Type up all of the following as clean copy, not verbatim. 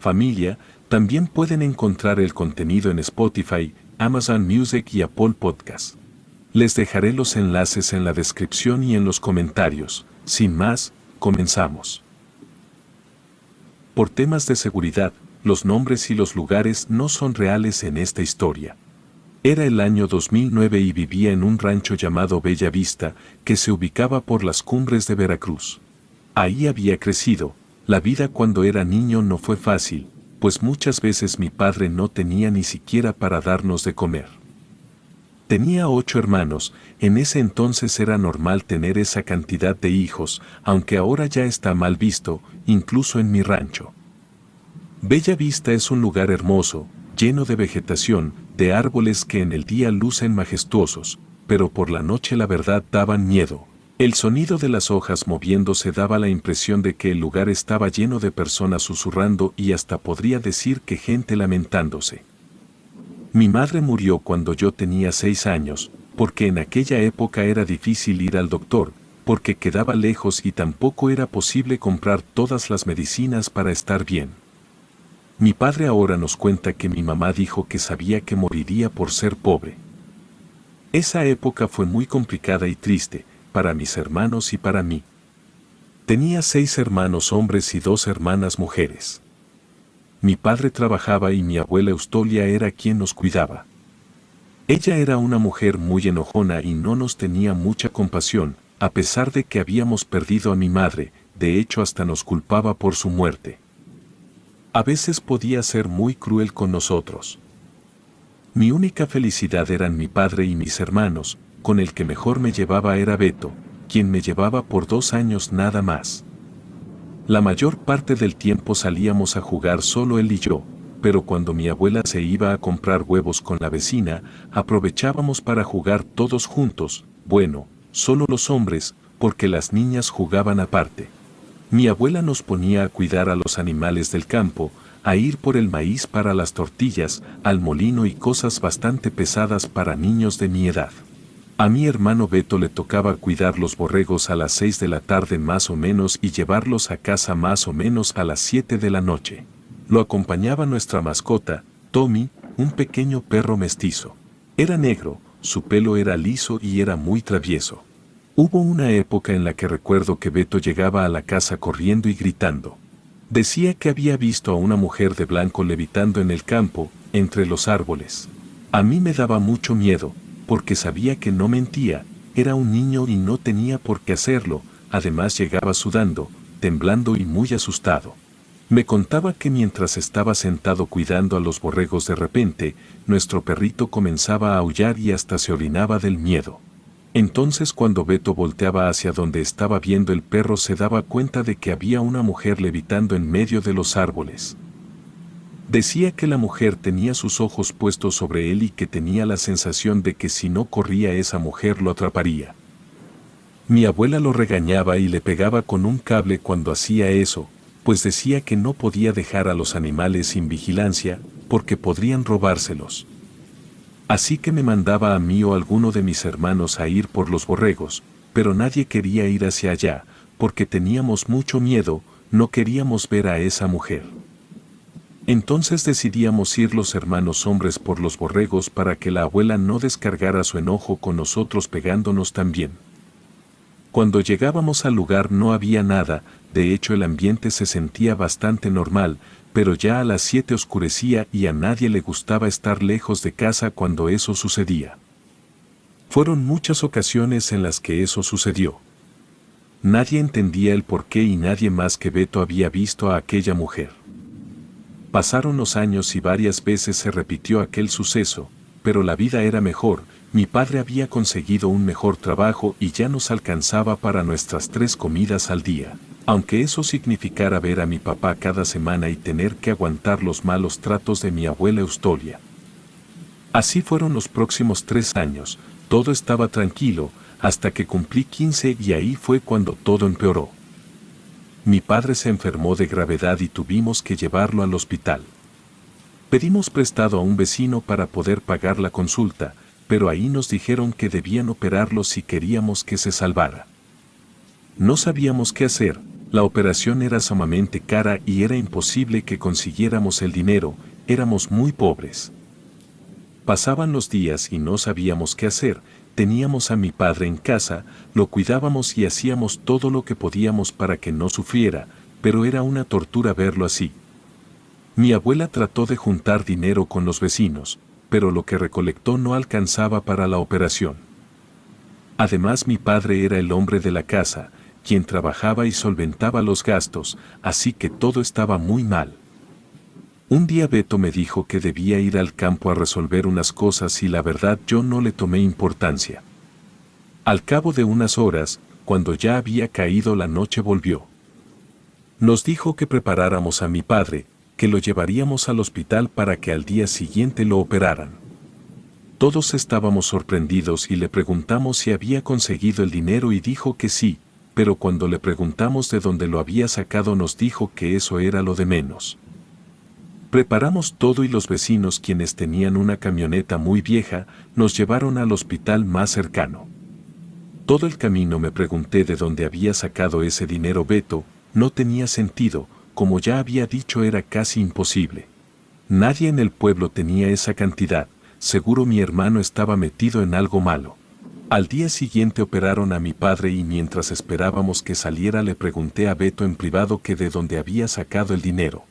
Familia, también pueden encontrar el contenido en Spotify, Amazon Music y Apple Podcast. Les dejaré los enlaces en la descripción y en los comentarios. Sin más, comenzamos. Por temas de seguridad, los nombres y los lugares no son reales en esta historia. Era el año 2009 y vivía en un rancho llamado Bella Vista, que se ubicaba por las cumbres de Veracruz. Ahí había crecido. La vida cuando era niño no fue fácil, pues muchas veces mi padre no tenía ni siquiera para darnos de comer. Tenía 8 hermanos, en ese entonces era normal tener esa cantidad de hijos, aunque ahora ya está mal visto, incluso en mi rancho. Bella Vista es un lugar hermoso, lleno de vegetación, de árboles que en el día lucen majestuosos, pero por la noche la verdad daban miedo. El sonido de las hojas moviéndose daba la impresión de que el lugar estaba lleno de personas susurrando y hasta podría decir que gente lamentándose. Mi madre murió cuando yo tenía 6 años, porque en aquella época era difícil ir al doctor, porque quedaba lejos y tampoco era posible comprar todas las medicinas para estar bien. Mi padre ahora nos cuenta que mi mamá dijo que sabía que moriría por ser pobre. Esa época fue muy complicada y triste, para mis hermanos y para mí. Tenía 6 hermanos hombres y 2 hermanas mujeres. Mi padre trabajaba y mi abuela Eustolia era quien nos cuidaba. Ella era una mujer muy enojona y no nos tenía mucha compasión, a pesar de que habíamos perdido a mi madre, de hecho hasta nos culpaba por su muerte. A veces podía ser muy cruel con nosotros. Mi única felicidad eran mi padre y mis hermanos, con el que mejor me llevaba era Beto, quien me llevaba por 2 años nada más. La mayor parte del tiempo salíamos a jugar solo él y yo, pero cuando mi abuela se iba a comprar huevos con la vecina, aprovechábamos para jugar todos juntos, bueno, solo los hombres, porque las niñas jugaban aparte. Mi abuela nos ponía a cuidar a los animales del campo, a ir por el maíz para las tortillas, al molino y cosas bastante pesadas para niños de mi edad. A mi hermano Beto le tocaba cuidar los borregos a las 6 de la tarde más o menos y llevarlos a casa más o menos a las 7 de la noche. Lo acompañaba nuestra mascota, Tommy, un pequeño perro mestizo. Era negro, su pelo era liso y era muy travieso. Hubo una época en la que recuerdo que Beto llegaba a la casa corriendo y gritando. Decía que había visto a una mujer de blanco levitando en el campo, entre los árboles. A mí me daba mucho miedo, porque sabía que no mentía, era un niño y no tenía por qué hacerlo, además llegaba sudando, temblando y muy asustado. Me contaba que mientras estaba sentado cuidando a los borregos de repente, nuestro perrito comenzaba a aullar y hasta se orinaba del miedo. Entonces cuando Beto volteaba hacia donde estaba viendo el perro se daba cuenta de que había una mujer levitando en medio de los árboles. Decía que la mujer tenía sus ojos puestos sobre él y que tenía la sensación de que si no corría esa mujer lo atraparía. Mi abuela lo regañaba y le pegaba con un cable cuando hacía eso, pues decía que no podía dejar a los animales sin vigilancia, porque podrían robárselos. Así que me mandaba a mí o a alguno de mis hermanos a ir por los borregos, pero nadie quería ir hacia allá, porque teníamos mucho miedo, no queríamos ver a esa mujer. Entonces decidíamos ir los hermanos hombres por los borregos para que la abuela no descargara su enojo con nosotros pegándonos también. Cuando llegábamos al lugar no había nada, de hecho el ambiente se sentía bastante normal, pero ya a las 7 oscurecía y a nadie le gustaba estar lejos de casa cuando eso sucedía. Fueron muchas ocasiones en las que eso sucedió. Nadie entendía el porqué y nadie más que Beto había visto a aquella mujer. Pasaron los años y varias veces se repitió aquel suceso, pero la vida era mejor, mi padre había conseguido un mejor trabajo y ya nos alcanzaba para nuestras 3 comidas al día, aunque eso significara ver a mi papá cada semana y tener que aguantar los malos tratos de mi abuela Eustolia. Así fueron los próximos 3 años, todo estaba tranquilo, hasta que cumplí 15 y ahí fue cuando todo empeoró. Mi padre se enfermó de gravedad y tuvimos que llevarlo al hospital. Pedimos prestado a un vecino para poder pagar la consulta, pero ahí nos dijeron que debían operarlo si queríamos que se salvara. No sabíamos qué hacer, La operación era sumamente cara y era imposible que consiguiéramos el dinero, éramos muy pobres. Pasaban los días y no sabíamos qué hacer, teníamos a mi padre en casa, lo cuidábamos y hacíamos todo lo que podíamos para que no sufriera, pero era una tortura verlo así. Mi abuela trató de juntar dinero con los vecinos, pero lo que recolectó no alcanzaba para la operación. Además, mi padre era el hombre de la casa, quien trabajaba y solventaba los gastos, así que todo estaba muy mal. Un día Beto me dijo que debía ir al campo a resolver unas cosas y la verdad yo no le tomé importancia. Al cabo de unas horas, cuando ya había caído la noche volvió. Nos dijo que preparáramos a mi padre, que lo llevaríamos al hospital para que al día siguiente lo operaran. Todos estábamos sorprendidos y le preguntamos si había conseguido el dinero y dijo que sí, pero cuando le preguntamos de dónde lo había sacado nos dijo que eso era lo de menos. Preparamos todo y los vecinos, quienes tenían una camioneta muy vieja, nos llevaron al hospital más cercano. Todo el camino me pregunté de dónde había sacado ese dinero Beto, no tenía sentido, como ya había dicho era casi imposible. Nadie en el pueblo tenía esa cantidad, seguro mi hermano estaba metido en algo malo. Al día siguiente operaron a mi padre y mientras esperábamos que saliera le pregunté a Beto en privado que de dónde había sacado el dinero.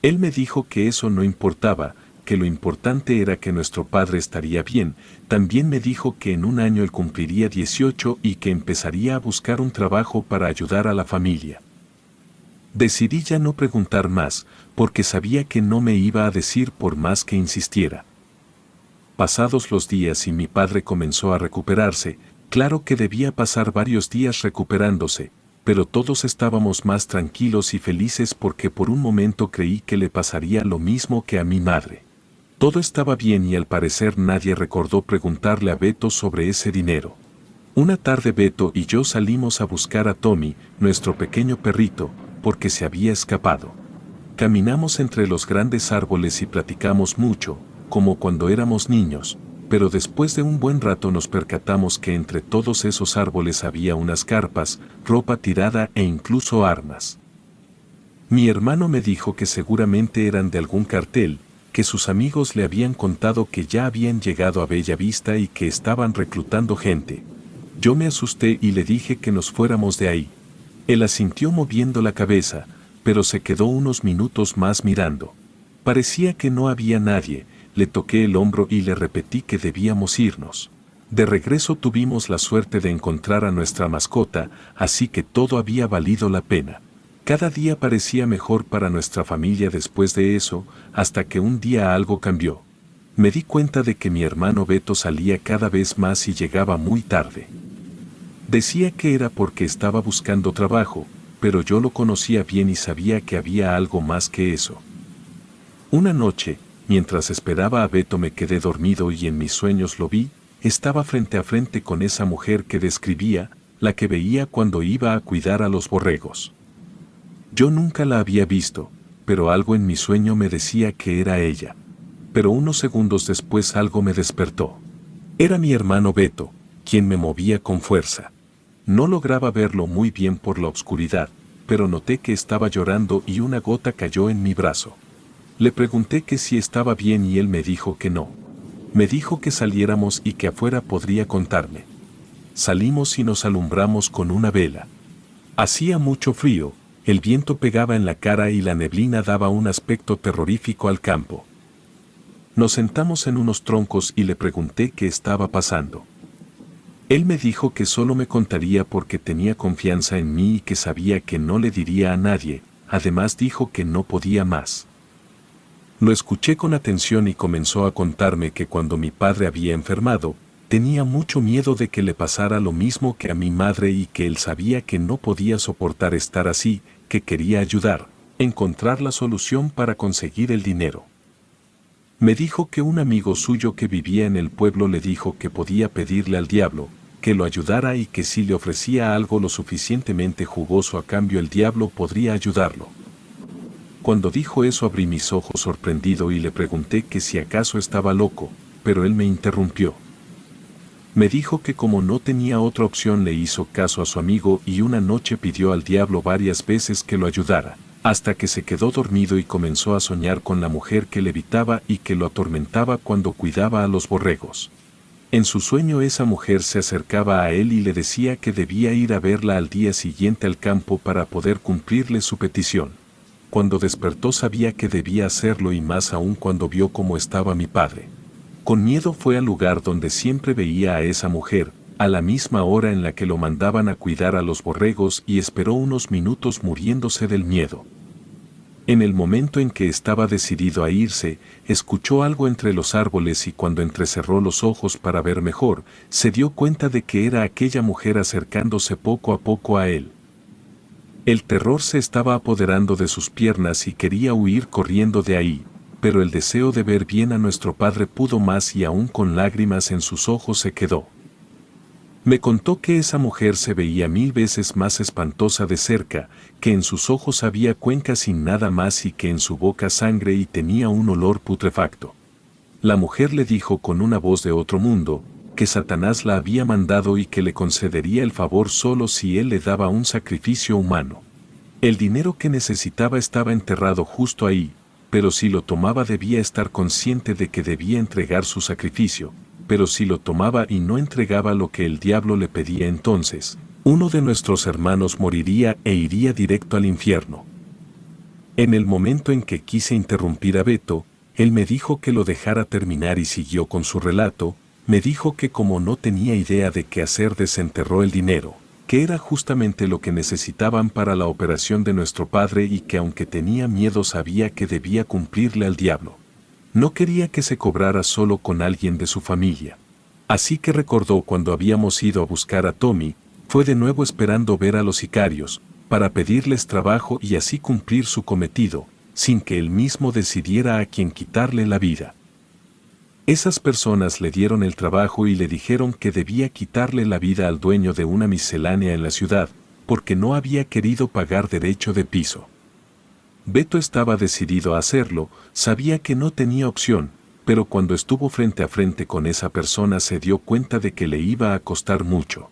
Él me dijo que eso no importaba, que lo importante era que nuestro padre estaría bien. También me dijo que en un año él cumpliría 18 y que empezaría a buscar un trabajo para ayudar a la familia. Decidí ya no preguntar más, porque sabía que no me iba a decir por más que insistiera. Pasados los días y mi padre comenzó a recuperarse, claro que debía pasar varios días recuperándose, pero todos estábamos más tranquilos y felices porque por un momento creí que le pasaría lo mismo que a mi madre. Todo estaba bien y al parecer nadie recordó preguntarle a Beto sobre ese dinero. Una tarde Beto y yo salimos a buscar a Tommy, nuestro pequeño perrito, porque se había escapado. Caminamos entre los grandes árboles y platicamos mucho, como cuando éramos niños, pero después de un buen rato nos percatamos que entre todos esos árboles había unas carpas, ropa tirada e incluso armas. Mi hermano me dijo que seguramente eran de algún cartel, que sus amigos le habían contado que ya habían llegado a Bella Vista y que estaban reclutando gente. Yo me asusté y le dije que nos fuéramos de ahí. Él asintió moviendo la cabeza, pero se quedó unos minutos más mirando. Parecía que no había nadie. Le toqué el hombro y le repetí que debíamos irnos. De regreso tuvimos la suerte de encontrar a nuestra mascota, así que todo había valido la pena. Cada día parecía mejor para nuestra familia después de eso, hasta que un día algo cambió. Me di cuenta de que mi hermano Beto salía cada vez más y llegaba muy tarde. Decía que era porque estaba buscando trabajo, pero yo lo conocía bien y sabía que había algo más que eso. Una noche, mientras esperaba a Beto me quedé dormido y en mis sueños lo vi, estaba frente a frente con esa mujer que describía, la que veía cuando iba a cuidar a los borregos. Yo nunca la había visto, pero algo en mi sueño me decía que era ella. Pero unos segundos después algo me despertó. Era mi hermano Beto, quien me movía con fuerza. No lograba verlo muy bien por la oscuridad, pero noté que estaba llorando y una gota cayó en mi brazo. Le pregunté que si estaba bien y él me dijo que no. Me dijo que saliéramos y que afuera podría contarme. Salimos y nos alumbramos con una vela. Hacía mucho frío, el viento pegaba en la cara y la neblina daba un aspecto terrorífico al campo. Nos sentamos en unos troncos y le pregunté qué estaba pasando. Él me dijo que solo me contaría porque tenía confianza en mí y que sabía que no le diría a nadie, además dijo que no podía más. Lo escuché con atención y comenzó a contarme que cuando mi padre había enfermado, tenía mucho miedo de que le pasara lo mismo que a mi madre y que él sabía que no podía soportar estar así, que quería ayudar, encontrar la solución para conseguir el dinero. Me dijo que un amigo suyo que vivía en el pueblo le dijo que podía pedirle al diablo, que lo ayudara y que si le ofrecía algo lo suficientemente jugoso a cambio el diablo podría ayudarlo. Cuando dijo eso abrí mis ojos sorprendido y le pregunté que si acaso estaba loco, pero él me interrumpió. Me dijo que como no tenía otra opción le hizo caso a su amigo y una noche pidió al diablo varias veces que lo ayudara, hasta que se quedó dormido y comenzó a soñar con la mujer que le evitaba y que lo atormentaba cuando cuidaba a los borregos. En su sueño esa mujer se acercaba a él y le decía que debía ir a verla al día siguiente al campo para poder cumplirle su petición. Cuando despertó sabía que debía hacerlo y más aún cuando vio cómo estaba mi padre. Con miedo fue al lugar donde siempre veía a esa mujer, a la misma hora en la que lo mandaban a cuidar a los borregos y esperó unos minutos muriéndose del miedo. En el momento en que estaba decidido a irse, escuchó algo entre los árboles y cuando entrecerró los ojos para ver mejor, se dio cuenta de que era aquella mujer acercándose poco a poco a él. El terror se estaba apoderando de sus piernas y quería huir corriendo de ahí, pero el deseo de ver bien a nuestro padre pudo más y aún con lágrimas en sus ojos se quedó. Me contó que esa mujer se veía 1000 veces más espantosa de cerca, que en sus ojos había cuencas sin nada más y que en su boca sangre y tenía un olor putrefacto. La mujer le dijo con una voz de otro mundo, que Satanás la había mandado y que le concedería el favor solo si él le daba un sacrificio humano. El dinero que necesitaba estaba enterrado justo ahí, pero si lo tomaba debía estar consciente de que debía entregar su sacrificio, pero si lo tomaba y no entregaba lo que el diablo le pedía entonces, uno de nuestros hermanos moriría e iría directo al infierno. En el momento en que quise interrumpir a Beto, él me dijo que lo dejara terminar y siguió con su relato. Me dijo que como no tenía idea de qué hacer desenterró el dinero, que era justamente lo que necesitaban para la operación de nuestro padre y que aunque tenía miedo sabía que debía cumplirle al diablo. No quería que se cobrara solo con alguien de su familia. Así que recordó cuando habíamos ido a buscar a Tommy, fue de nuevo esperando ver a los sicarios, para pedirles trabajo y así cumplir su cometido, sin que él mismo decidiera a quién quitarle la vida. Esas personas le dieron el trabajo y le dijeron que debía quitarle la vida al dueño de una miscelánea en la ciudad, porque no había querido pagar derecho de piso. Beto estaba decidido a hacerlo, sabía que no tenía opción, pero cuando estuvo frente a frente con esa persona se dio cuenta de que le iba a costar mucho.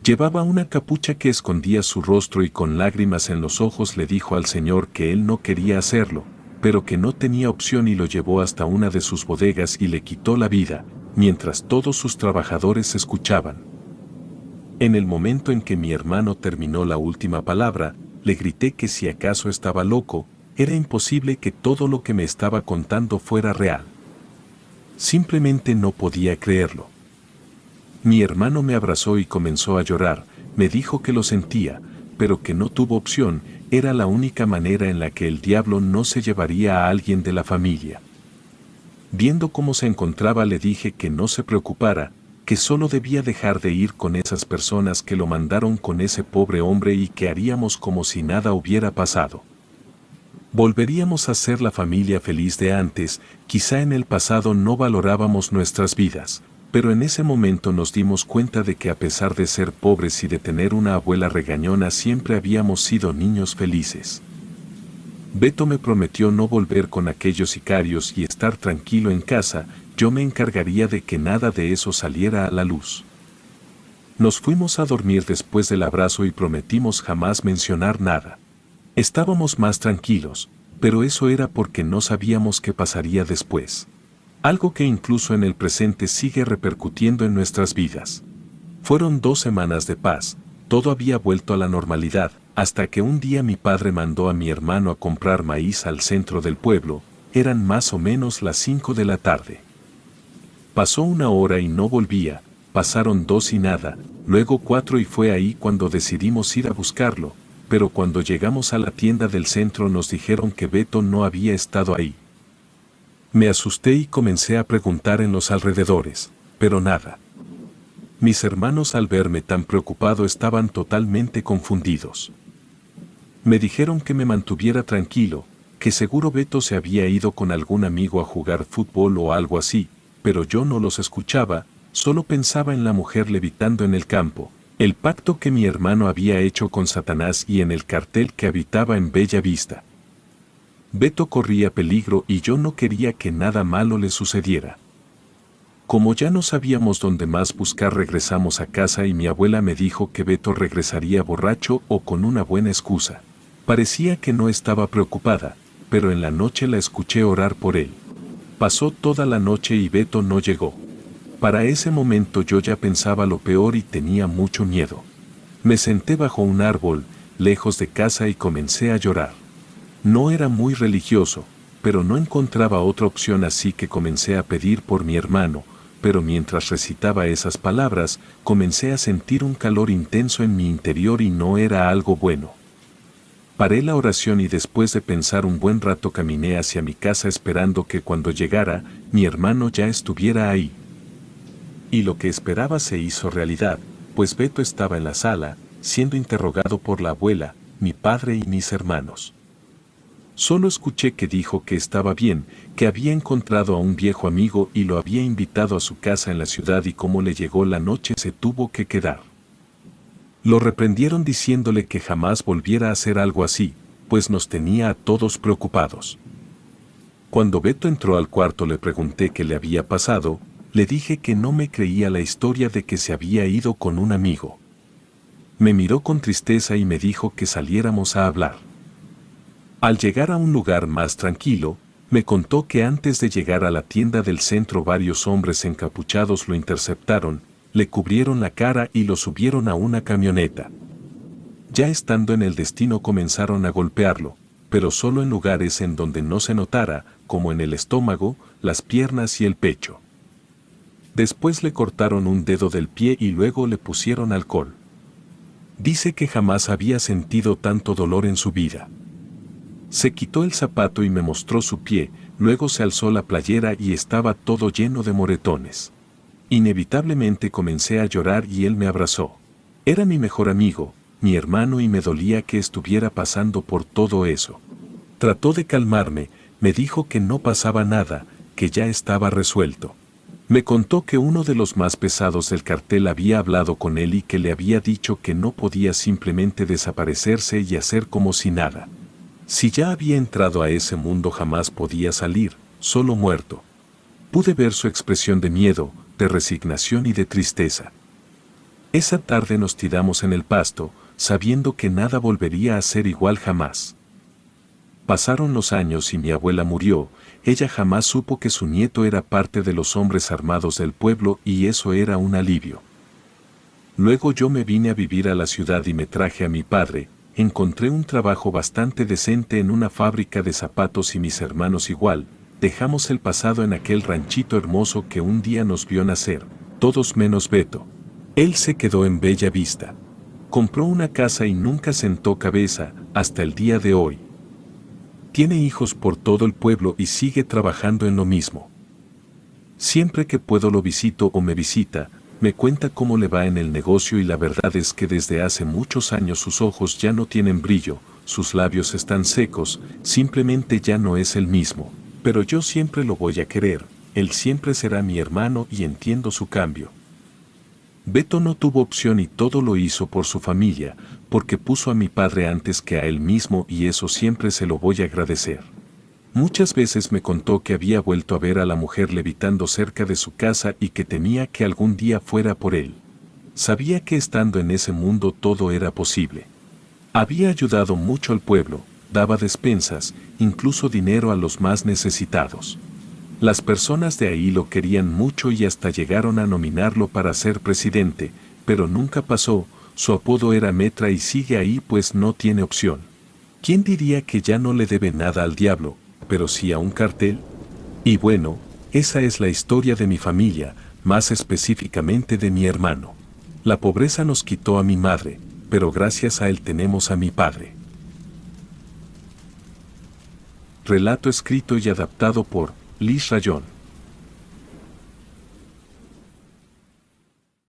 Llevaba una capucha que escondía su rostro y con lágrimas en los ojos le dijo al Señor que él no quería hacerlo, pero que no tenía opción y lo llevó hasta una de sus bodegas y le quitó la vida, mientras todos sus trabajadores escuchaban. En el momento en que mi hermano terminó la última palabra, le grité que si acaso estaba loco, era imposible que todo lo que me estaba contando fuera real. Simplemente no podía creerlo. Mi hermano me abrazó y comenzó a llorar, me dijo que lo sentía, pero que no tuvo opción, era la única manera en la que el diablo no se llevaría a alguien de la familia. Viendo cómo se encontraba le dije que no se preocupara, que solo debía dejar de ir con esas personas que lo mandaron con ese pobre hombre y que haríamos como si nada hubiera pasado. Volveríamos a ser la familia feliz de antes, quizá en el pasado no valorábamos nuestras vidas, pero en ese momento nos dimos cuenta de que a pesar de ser pobres y de tener una abuela regañona siempre habíamos sido niños felices. Beto me prometió no volver con aquellos sicarios y estar tranquilo en casa, yo me encargaría de que nada de eso saliera a la luz. Nos fuimos a dormir después del abrazo y prometimos jamás mencionar nada. Estábamos más tranquilos, pero eso era porque no sabíamos qué pasaría después. Algo que incluso en el presente sigue repercutiendo en nuestras vidas. Fueron 2 semanas de paz, todo había vuelto a la normalidad, hasta que un día mi padre mandó a mi hermano a comprar maíz al centro del pueblo, eran más o menos las 5 de la tarde. Pasó 1 hora y no volvía, pasaron 2 y nada, luego 4 y fue ahí cuando decidimos ir a buscarlo, pero cuando llegamos a la tienda del centro nos dijeron que Beto no había estado ahí. Me asusté y comencé a preguntar en los alrededores, pero nada. Mis hermanos al verme tan preocupado estaban totalmente confundidos. Me dijeron que me mantuviera tranquilo, que seguro Beto se había ido con algún amigo a jugar fútbol o algo así, pero yo no los escuchaba, solo pensaba en la mujer levitando en el campo, el pacto que mi hermano había hecho con Satanás y en el cartel que habitaba en Bella Vista. Beto corría peligro y yo no quería que nada malo le sucediera. Como ya no sabíamos dónde más buscar, regresamos a casa y mi abuela me dijo que Beto regresaría borracho o con una buena excusa. Parecía que no estaba preocupada, pero en la noche la escuché orar por él. Pasó toda la noche y Beto no llegó. Para ese momento yo ya pensaba lo peor y tenía mucho miedo. Me senté bajo un árbol, lejos de casa, y comencé a llorar. No era muy religioso, pero no encontraba otra opción, así que comencé a pedir por mi hermano, pero mientras recitaba esas palabras, comencé a sentir un calor intenso en mi interior y no era algo bueno. Paré la oración y después de pensar un buen rato caminé hacia mi casa esperando que cuando llegara, mi hermano ya estuviera ahí. Y lo que esperaba se hizo realidad, pues Beto estaba en la sala, siendo interrogado por la abuela, mi padre y mis hermanos. Solo escuché que dijo que estaba bien, que había encontrado a un viejo amigo y lo había invitado a su casa en la ciudad, y como le llegó la noche se tuvo que quedar. Lo reprendieron diciéndole que jamás volviera a hacer algo así, pues nos tenía a todos preocupados. Cuando Beto entró al cuarto le pregunté qué le había pasado, le dije que no me creía la historia de que se había ido con un amigo. Me miró con tristeza y me dijo que saliéramos a hablar. Al llegar a un lugar más tranquilo, me contó que antes de llegar a la tienda del centro varios hombres encapuchados lo interceptaron, le cubrieron la cara y lo subieron a una camioneta. Ya estando en el destino comenzaron a golpearlo, pero solo en lugares en donde no se notara, como en el estómago, las piernas y el pecho. Después le cortaron un dedo del pie y luego le pusieron alcohol. Dice que jamás había sentido tanto dolor en su vida. Se quitó el zapato y me mostró su pie, luego se alzó la playera y estaba todo lleno de moretones. Inevitablemente comencé a llorar y él me abrazó. Era mi mejor amigo, mi hermano, y me dolía que estuviera pasando por todo eso. Trató de calmarme, me dijo que no pasaba nada, que ya estaba resuelto. Me contó que uno de los más pesados del cartel había hablado con él y que le había dicho que no podía simplemente desaparecerse y hacer como si nada. Si ya había entrado a ese mundo jamás podía salir, solo muerto. Pude ver su expresión de miedo, de resignación y de tristeza. Esa tarde nos tiramos en el pasto, sabiendo que nada volvería a ser igual jamás. Pasaron los años y mi abuela murió. Ella jamás supo que su nieto era parte de los hombres armados del pueblo y eso era un alivio. Luego yo me vine a vivir a la ciudad y me traje a mi padre. Encontré un trabajo bastante decente en una fábrica de zapatos y mis hermanos igual. Dejamos el pasado en aquel ranchito hermoso que un día nos vio nacer, todos menos Beto. Él se quedó en Bella Vista. Compró una casa y nunca sentó cabeza, hasta el día de hoy. Tiene hijos por todo el pueblo y sigue trabajando en lo mismo. Siempre que puedo lo visito o me visita, me cuenta cómo le va en el negocio y la verdad es que desde hace muchos años sus ojos ya no tienen brillo, sus labios están secos, simplemente ya no es el mismo. Pero yo siempre lo voy a querer, él siempre será mi hermano y entiendo su cambio. Beto no tuvo opción y todo lo hizo por su familia, porque puso a mi padre antes que a él mismo y eso siempre se lo voy a agradecer. Muchas veces me contó que había vuelto a ver a la mujer levitando cerca de su casa y que temía que algún día fuera por él. Sabía que estando en ese mundo todo era posible. Había ayudado mucho al pueblo, daba despensas, incluso dinero a los más necesitados. Las personas de ahí lo querían mucho y hasta llegaron a nominarlo para ser presidente, pero nunca pasó. Su apodo era Metra y sigue ahí pues no tiene opción. ¿Quién diría que ya no le debe nada al diablo, pero sí a un cartel? Y bueno, esa es la historia de mi familia, más específicamente de mi hermano. La pobreza nos quitó a mi madre, pero gracias a él tenemos a mi padre. Relato escrito y adaptado por Liz Rayón.